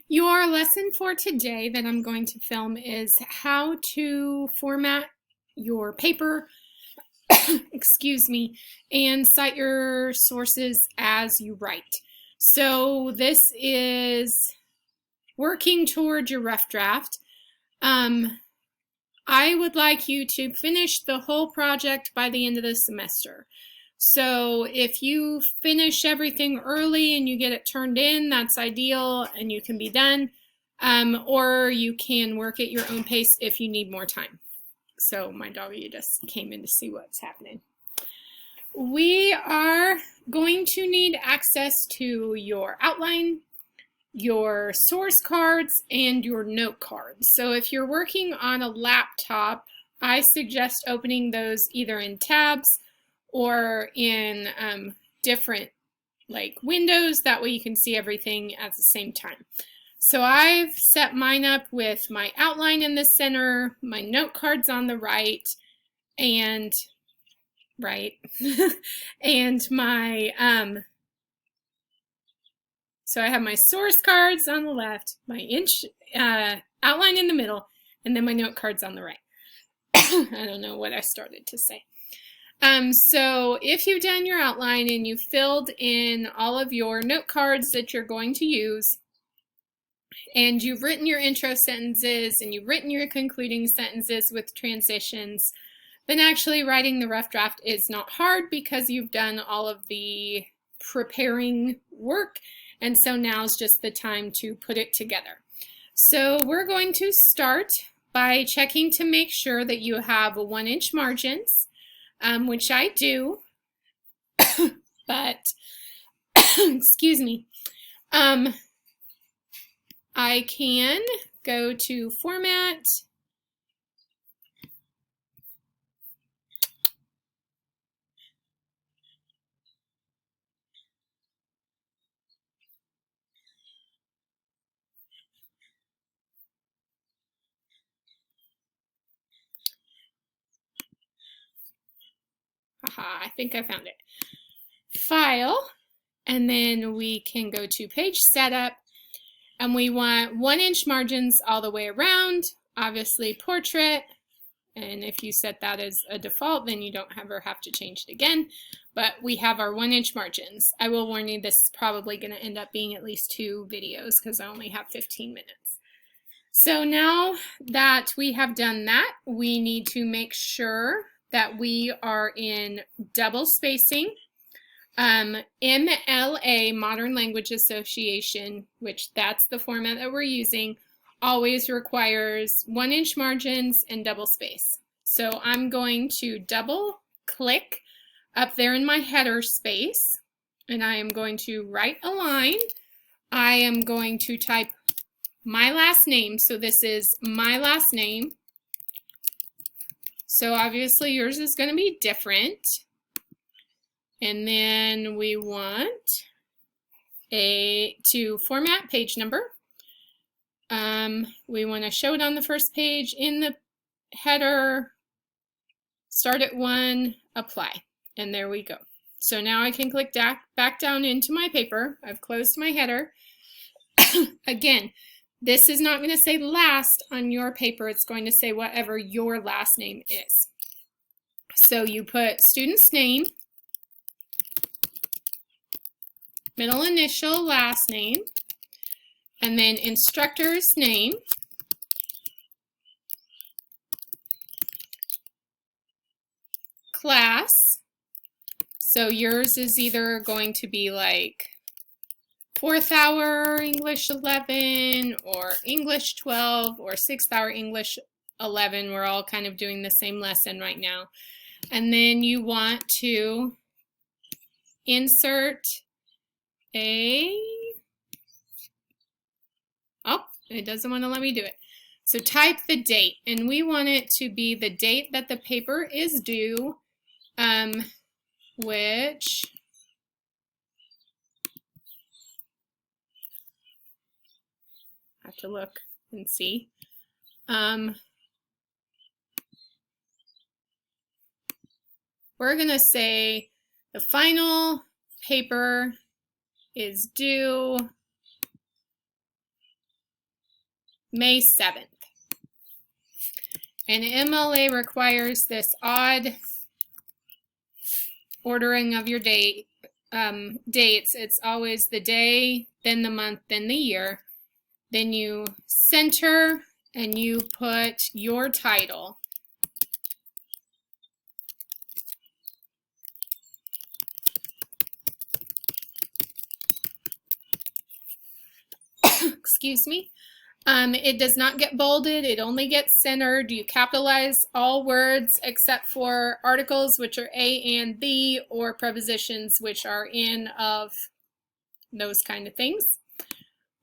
Your lesson for today that I'm going to film is how to format your paper, excuse me, and cite your sources as you write. So this is working toward your rough draft. I would like you to finish the whole project by the end of the semester. So if you finish everything early and you get it turned in, that's ideal and you can be done. Or you can work at your own pace if you need more time. So my doggy just came in to see what's happening. We are going to need access to your outline, your source cards, and your note cards. So if you're working on a laptop, I suggest opening those either in tabs or in different windows. That way you can see everything at the same time. So I've set mine up with my outline in the center, my note cards on the right, and and my so I have my source cards on the left, my outline in the middle, and then my note cards on the right. I don't know what I started to say. So if you've done your outline and you've filled in all of your note cards that you're going to use, and you've written your intro sentences and you've written your concluding sentences with transitions, then actually writing the rough draft is not hard because you've done all of the preparing work, and so now's just the time to put it together. So we're going to start by checking to make sure that you have 1-inch margins, which I do, but excuse me, I can go to Format, I think I found it, File, and then we can go to Page Setup, and we want 1-inch margins all the way around, obviously Portrait, and if you set that as a default, then you don't ever have to change it again, but we have our 1-inch margins. I will warn you, this is probably going to end up being at least 2 videos because I only have 15 minutes. So now that we have done that, we need to make sure that we are in double spacing. MLA, Modern Language Association, which that's the format that we're using, always requires 1-inch margins and double space. So I'm going to double click up there in my header space, and I am going to write a line. I am going to type my last name, so this is my last name. So obviously yours is going to be different. And then we want to format page number. We want to show it on the first page in the header, start at 1, apply, and there we go. So now I can click back down into my paper. I've closed my header. Again, this is not going to say last on your paper. It's going to say whatever your last name is. So you put student's name, middle initial, last name, and then instructor's name, class. So yours is either going to be like 4th hour English 11 or English 12 or 6th hour English 11. We're all kind of doing the same lesson right now. And then you want to insert it doesn't want to let me do it. So type the date, and we want it to be the date that the paper is due, which I have to look and see. We're going to say the final paper is due May 7th. And MLA requires this odd ordering of your dates. It's always the day, then the month, then the year. Then you center and you put your title. Excuse me. It does not get bolded, it only gets centered. You capitalize all words except for articles, which are a and the, or prepositions, which are in, of, those kind of things.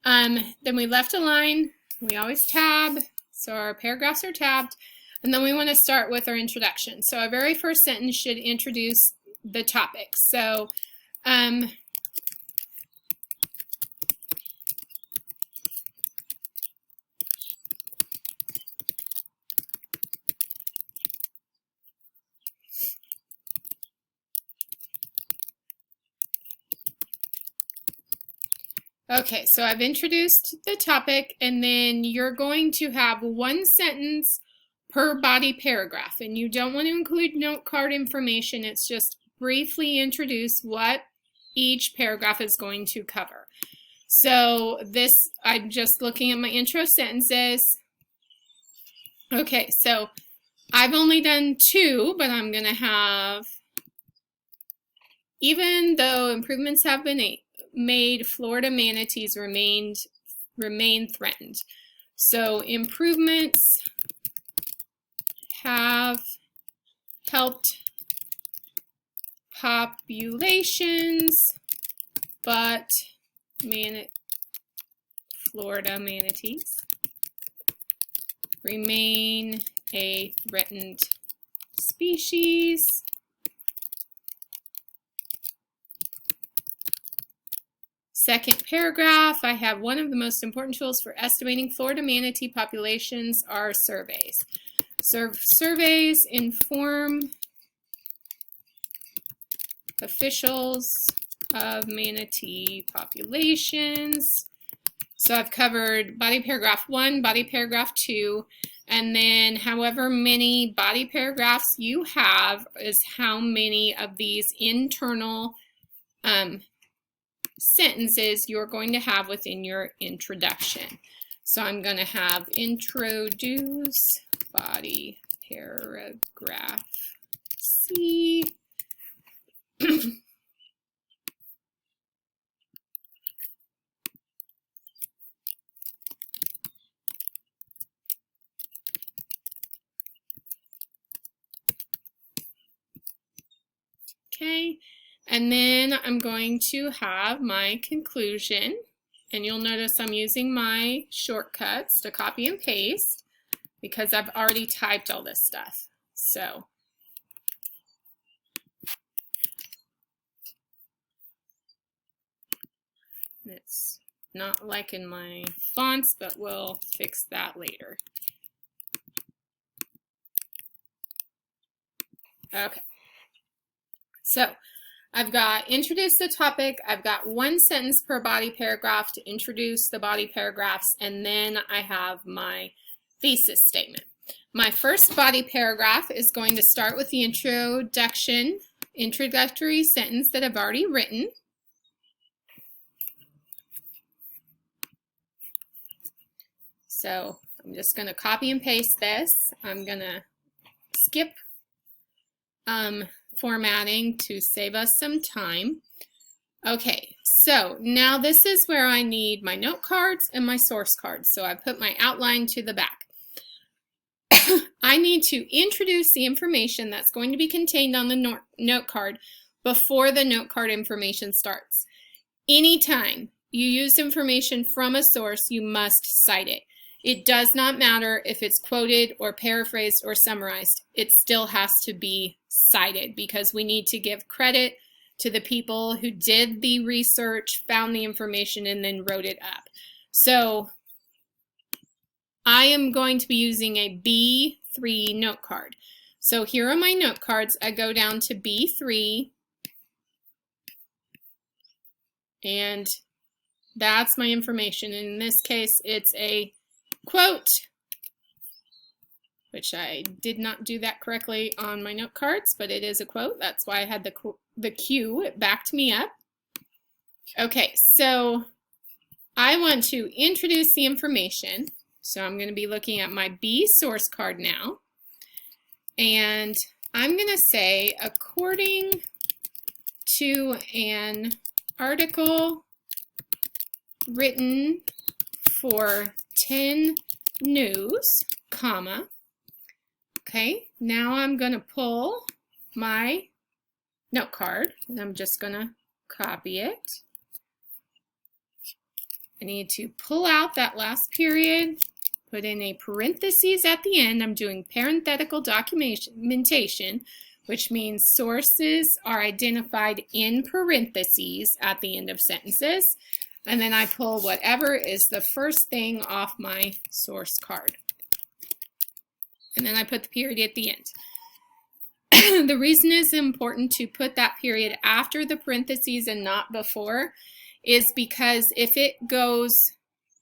Then we left a line, we always tab, so our paragraphs are tabbed, and then we want to start with our introduction. So our very first sentence should introduce the topic. So okay, so I've introduced the topic, and then you're going to have one sentence per body paragraph, and you don't want to include note card information. It's just briefly introduce what each paragraph is going to cover. So this, I'm just looking at my intro sentences. Okay, so I've only done 2, but I'm going to have, even though improvements have been made, Florida manatees remain threatened. So improvements have helped populations, but Florida manatees remain a threatened species. Second paragraph, I have one of the most important tools for estimating Florida manatee populations are surveys. Surveys inform officials of manatee populations. So I've covered body paragraph 1, body paragraph 2, and then however many body paragraphs you have is how many of these internal sentences you're going to have within your introduction. So I'm going to have introduce body paragraph C. Okay, and then I'm going to have my conclusion, and you'll notice I'm using my shortcuts to copy and paste because I've already typed all this stuff. So it's not liking my fonts, but we'll fix that later. Okay. So I've got introduce the topic, I've got one sentence per body paragraph to introduce the body paragraphs, and then I have my thesis statement. My first body paragraph is going to start with the introductory sentence that I've already written. So I'm just going to copy and paste this. I'm going to skip formatting to save us some time. Okay, so now this is where I need my note cards and my source cards. So I put my outline to the back. I need to introduce the information that's going to be contained on the note card before the note card information starts. Anytime you use information from a source, you must cite it. It does not matter if it's quoted or paraphrased or summarized. It still has to be cited because we need to give credit to the people who did the research, found the information, and then wrote it up. So I am going to be using a B3 note card. So here are my note cards. I go down to B3, and that's my information. In this case, it's a quote, which I did not do that correctly on my note cards, but it is a quote. That's why I had the cue. It backed me up. Okay, so I want to introduce the information. So I'm going to be looking at my B source card now. And I'm going to say, according to an article written for 10 News, comma. Okay, now I'm going to pull my note card, and I'm just going to copy it. I need to pull out that last period, put in a parentheses at the end. I'm doing parenthetical documentation, which means sources are identified in parentheses at the end of sentences. And then I pull whatever is the first thing off my source card. And then I put the period at the end. The reason it's important to put that period after the parentheses and not before is because if it goes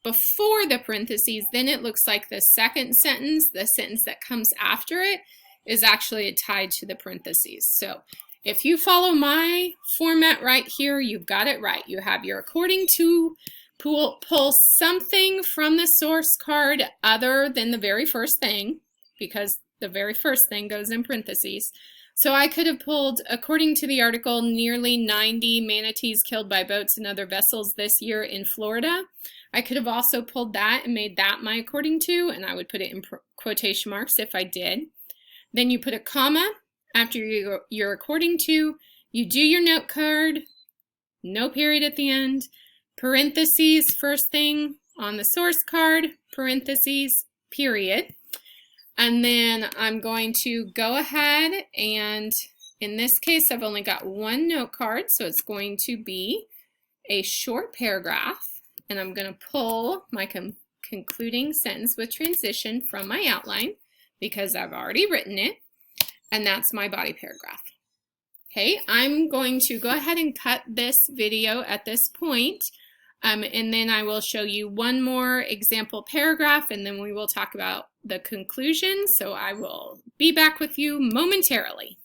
before the parentheses, then it looks like the second sentence, the sentence that comes after it, is actually tied to the parentheses. So if you follow my format right here, you've got it right. You have your according to, pull something from the source card other than the very first thing, because the very first thing goes in parentheses. So I could have pulled, according to the article, nearly 90 manatees killed by boats and other vessels this year in Florida. I could have also pulled that and made that my according to, and I would put it in quotation marks if I did. Then you put a comma after your according to, you do your note card, no period at the end, parentheses, first thing on the source card, parentheses, period. And then I'm going to go ahead and, in this case, I've only got one note card, so it's going to be a short paragraph. And I'm going to pull my concluding sentence with transition from my outline because I've already written it. And that's my body paragraph. Okay, I'm going to go ahead and cut this video at this point. And then I will show you one more example paragraph, and then we will talk about the conclusion. So I will be back with you momentarily.